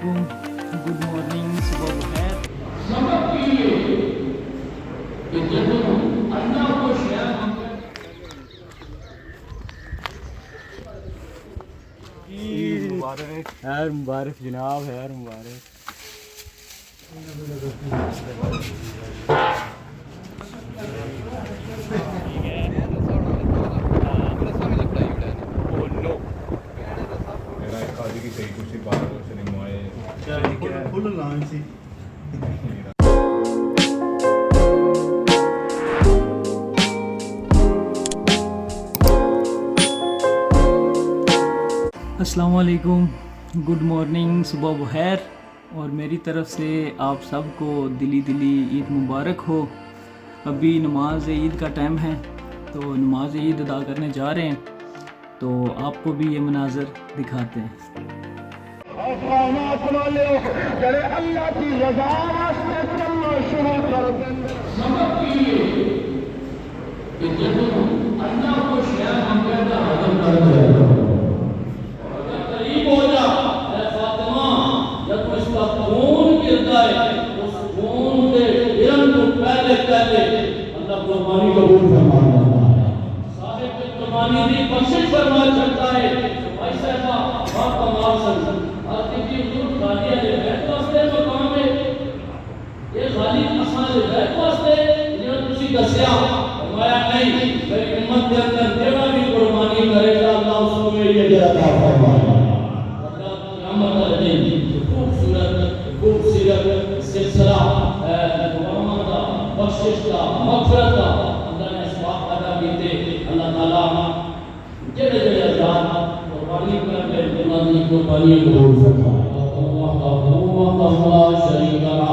वालेकुम, good morning, सुबह बखैर। सबक के लिए कि जब अल्लाह को शेयर ईद मुबारक, खैर मुबारक जनाब, खैर मुबारक। फुल लाइन सी अस्सलाम वालेकुम, गुड मॉर्निंग, सुबह बखैर। और मेरी तरफ़ से आप सबको दिली ईद मुबारक हो। अभी नमाज ईद का टाइम है, तो नमाज ईद अदा करने जा रहे हैं, तो आपको भी ये मनाज़र दिखाते हैं। अल्लाह की रज़ा वास्ते चलना शुरू कर दें। सबक के लिए कि जब अल्लाह को शेयर हम कहता हजम कर दिया अगर करीब हो जा फातिमा, जब इसका खून गिरता है उस खून के गिरन को पहले अल्लाह कुर्बानी कबूल फरमा लेता है। साहिब की कुर्बानी की बख्शिश फरमा सकता है। भाई साहबा बाप कमाल सन आज की हुजूर खाली है बैठ वास्ते मकाम है ये खाली असां दे बैठ वास्ते जिन्होंने तुसी दस्या फरमाया नहीं मेरी उम्मत के अंदर जेड़ा भी कुर्बानी करेगा अल्लाह उसको मेरी अजर अता फरमाएगा। अल्लाह क़यामत वाले दिन खूबसूरत सिलसिला दुआओं का बख्शिश का मग़फ़िरत का अल्लाह ने इसबाब अदा कीते। अल्लाह ताला जेड़े जेड़े अज़ात कुर्बानी कर ले उन्हां दी कुर्बानी कबूल फरमाए। अल्लाह शरीक ला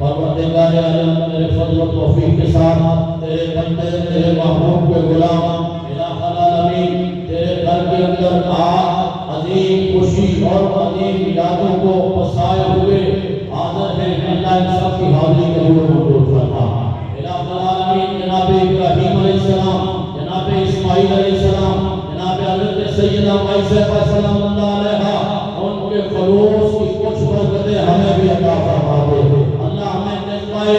परवरदिगार आलम तेरे फजल व तौफीक के साथ तेरे बंदे तेरे महबूब के गुलाम इलाहुल आलमीन तेरे घर के अंदर आज अजीम खुशी और अजीम यादों को बसाए हुए हाजिर है। अल्लाह इन सब की हाजिरी कबूल मंजूर फरमा। इलाहुल आलमीन जनाब इब्राहीम अलैहिस्सलाम, जनाब इस्माईल अलैहिस्सलाम, जनाब हज़रत सैयदा आयशा सल्लल्लाहु अलैहा उनके खलूस की कुछ बरकतें हमें भी अता फरमा दे। अल्लाह हमें जज्बाए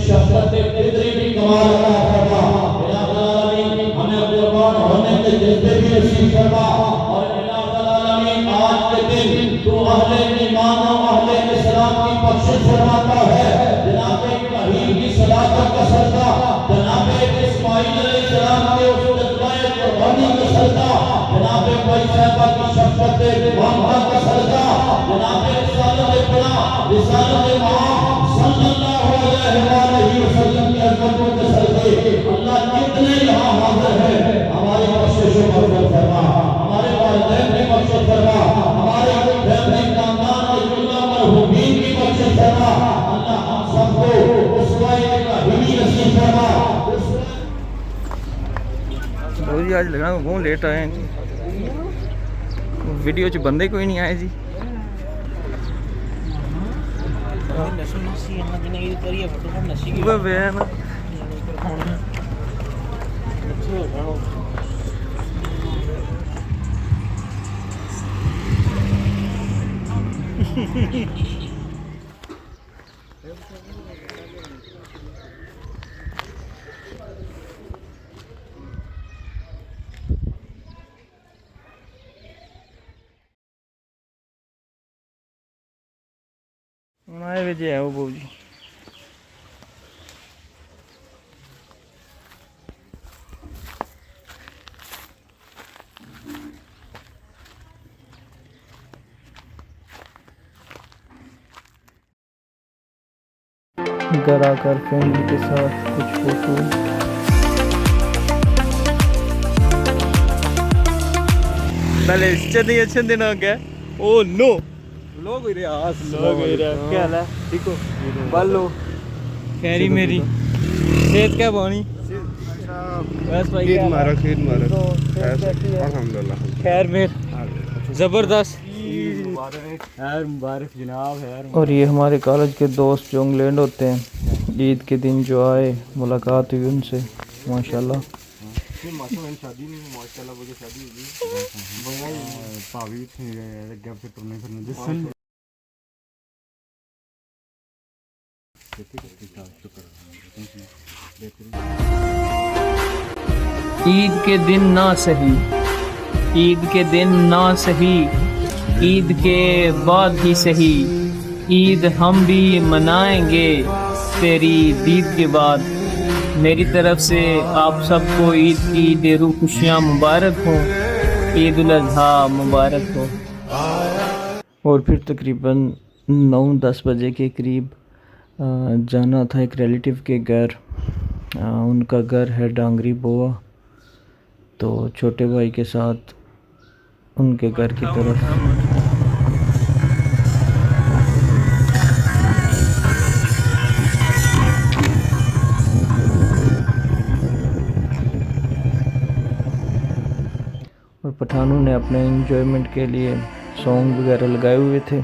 शफ़क़त क़िदरी भी कमाल अता फरमा। इलाहुल आलमीन हमें कुर्बान होने के जज्बे भी नसीब फरमा। और इलाहुल आलमीन आज के दिन तू अहले ईमान और अहले इस्लाम की बख्शिश फरमाता है। जनाब इब्राहीम की सलात का सदका, जनाब इस्माईल अलैहिस्सलाम के उस जज्बाए कुर्बानी का सदका, जनाब भाई साहबा की शफ़क़त मोहम्मद का सदका, जनाब रिसालत खुदा रिसालत मोहम्मद सल्लल्लाहु अलैहि वसल्लम की अज़मतों के सदके अल्लाह जितने यहाँ हाज़िर हैं हमारी बख्शिश व मग़फ़िरत फरमा, हमारे वालिदैन की बख्शिश फरमा, हमारे फैमिली खानदान और जुमला मरहूमीन की बख्शिश फरमा। अल्लाह हम सबको उसवाए इब्राहीमी नसीब फरमा। बहुत जी आज लगना बहुत लेट आए हैं जी, वीडियो च बंदे कोई नहीं आए जी। वो वे ना आए वे है वो बाबू जी। घर आकर फैमिली के साथ कुछ फोटो पहले चंदी अच्छे दिन हो गया ओ नो लोग ही रहा क्या हाल है ठीक हो बालो खैरी मेरी सेहत क्या बानी बस भाई खीर मारो तो सेहत कैसी है? अल्हम्दुलिल्लाह खैर मेर जबरदस्त मुबारक जनाब है। और ये हमारे कॉलेज के दोस्त जो इंग्लैंड होते हैं ईद के दिन जो आए मुलाकात हुई उनसे माशाल्लाह शादी नहीं माशाल्लाह वो शादी होगी भाभी थे लगे फिर तुमने फिर जिस ईद के दिन ना सही, ईद के दिन ना सही, ईद के बाद ही सही, ईद हम भी मनाएंगे तेरी दीद के बाद। मेरी तरफ से आप सबको ईद की ढेरों खुशियाँ मुबारक हों, ईद उल अज़हा मुबारक हो। और फिर तकरीबन 9-10 बजे के करीब जाना था एक रिलेटिव के घर। उनका घर है डांगरी बोआ, तो छोटे भाई के साथ उनके घर की तरफ और पठानों ने अपने एंजॉयमेंट के लिए सॉन्ग वगैरह लगाए हुए थे।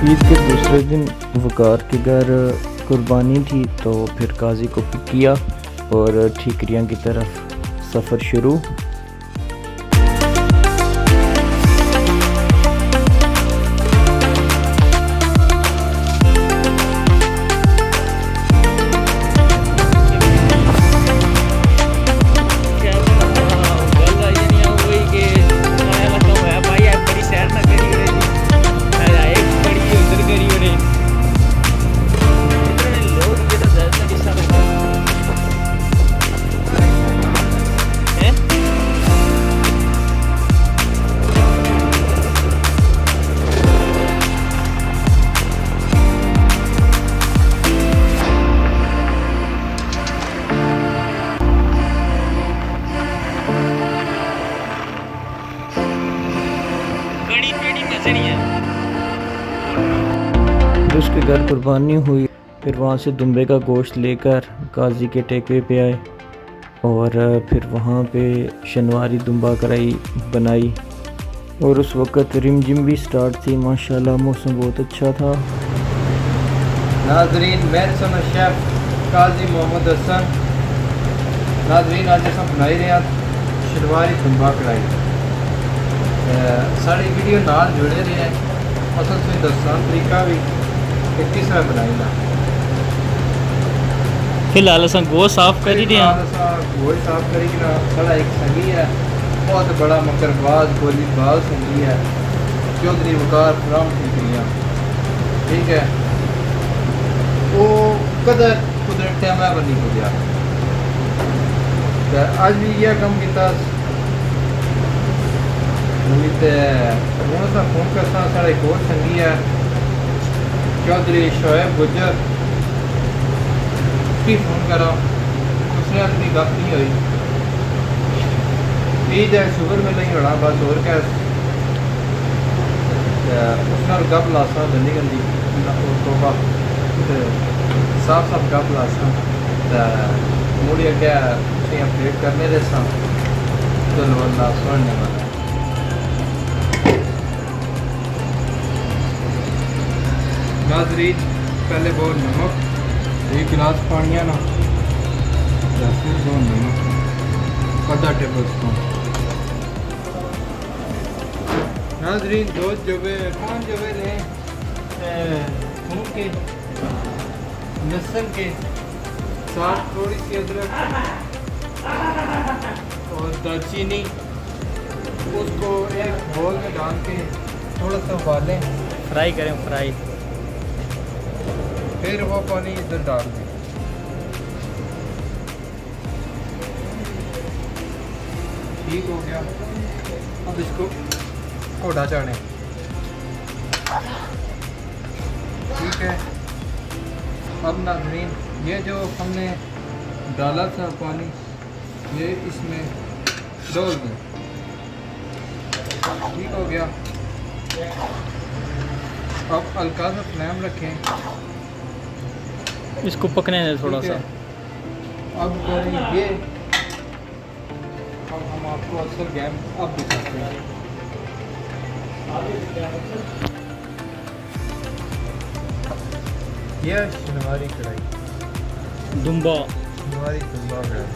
ईद के दूसरे दिन वकार के घर कुर्बानी थी, तो फिर काजी को पिक किया और ठीकरियाँ की तरफ सफ़र शुरू। उसके घर कुर्बानी हुई, फिर वहाँ से दुम्बे का गोश्त लेकर काजी के टेकवे पे आए और फिर वहाँ पे शनवारी दुम्बा कढ़ाई बनाई। और उस वक़्त रिमझिम भी स्टार्ट थी, माशाल्लाह मौसम बहुत अच्छा था। नाजरीन मैं सुना शेफ काजी मोहम्मद हसन। नाजरीन आज हम बनाई रहे हैं शनवारी दुम्बा कढ़ाई। साड़ी वीडियो नाल जुड़े रहे हैं, असल से दसना तरीका भी कि किस तरह बनाई। फिलहाल अस गोश्त साफ करी रहे हैं। गोश्त साफ करी ना साढ़ा एक संगी है, बहुत बड़ा मकरबाज गोलीबाज संगी है, चौधरी वकार फराम ठीकरियाँ। ठीक है, वो कदर कुदरत टाइम है बनी हो गया। आज भी यह कम किया उम्मीद हूँ अस फोन करता साढ़ा एक और संगी है चौधरी शोएब गुजर उसकी फोन करा उसने अपनी गप नहीं हुई ईद है शुगर में नहीं होना बस और क्या उस नाल गप लासा गंदी गंदी तोबा साफ साफ गप लासा मुड़िया क्या अपडेट करने दे सा चलो अल्लाह सुनने वाला नाज़रीन पहले बहुत नमक एक गिलास पानी ना फिर बहुत नमक आधा टेबल स्पून नाज़रीन 2 जवे 5 जवे लें थूम के लहसुन के साथ थोड़ी सी अदरक और दालचीनी उसको एक बोल में डाल के थोड़ा सा उबालें फ्राई करें फ्राई फिर वो पानी इधर डाल दें ठीक हो गया अब इसको घोड़ा चाड़ें ठीक है अब नाज़रीन ये जो हमने डाला था पानी ये इसमें डाल दें ठीक हो गया अब हल्का सा फ्लेम रखें इसको पकने दें थोड़ा ठीक सा है। अब करें ये अब हम आपको असल गेम अब दिखाते हैं यह शनिवारी कढ़ाई दुम्बा शनिवारी दुम्बा कढ़ाई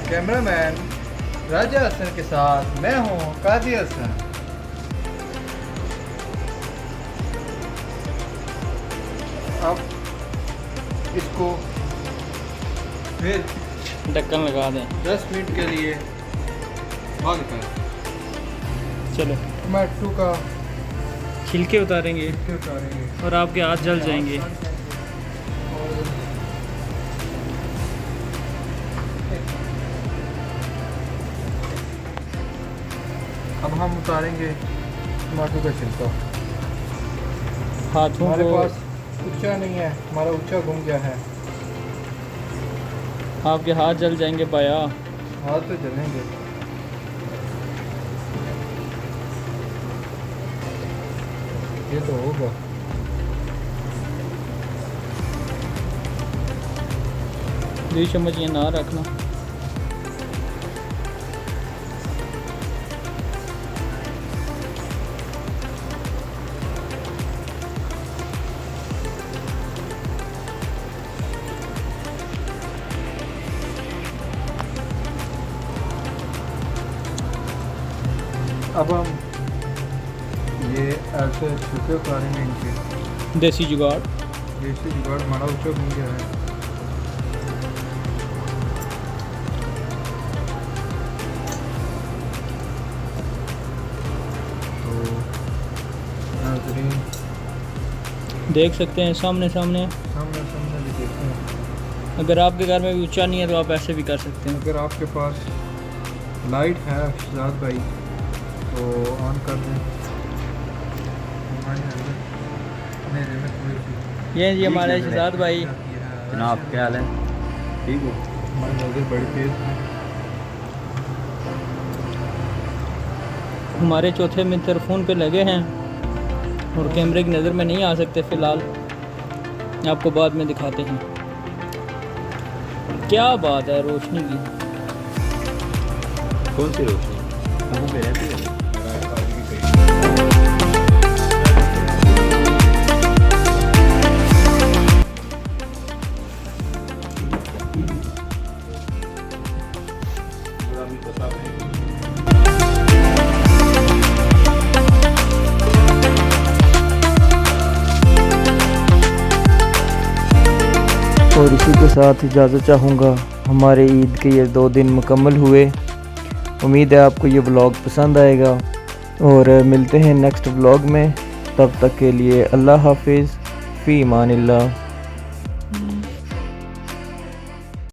कैमरामैन राजा हसन के साथ मैं हूँ काजी हसन अब इसको फिर ढक्कन लगा दें 10 मिनट के लिए बंद कर चलो टमाटो का छिलके उतारेंगे छिलके उतारेंगे और आपके हाथ जल जाएंगे अब हम उतारेंगे टमाटो का छिलका हाथों हमारे को पास ऊंचा नहीं है हमारा ऊंचा घूम गया है आपके हाथ जल जाएंगे पाया हाथ तो जलेंगे ये तो होगा दो चम्मच ये ना रखना अब हम ये ऐसे छिलके उतारेंगे इनके देसी जुगाड़ देसी जुगाड़ हमारा ऊंचा घूम गया है तो नाज़रीन देख सकते हैं सामने सामने सामने सामने भी देखते हैं अगर आपके घर में भी ऊंचा नहीं है तो आप ऐसे भी कर सकते हैं अगर आपके पास लाइट है शहजाद भाई तो ऑन कर दें मेरे में थोड़ी सी ये जी हमारे शहजाद भाई जनाब क्या हाल है ठीक हो हमारी नज़र बड़ी तेज़ है हमारे चौथे मित्र फ़ोन पे लगे हैं और कैमरे की नज़र में नहीं आ सकते फ़िलहाल आपको बाद में दिखाते हैं क्या बात है रोशनी की कौन सी रोशनी कहाँ पे रहती है और इसी के साथ इजाज़त चाहूँगा। हमारे ईद के ये 2 दिन मुकम्मल हुए। उम्मीद है आपको ये व्लॉग पसंद आएगा। और मिलते हैं नेक्स्ट व्लॉग में। तब तक के लिए अल्लाह हाफिज़, फ़ी अमानिल्लाह।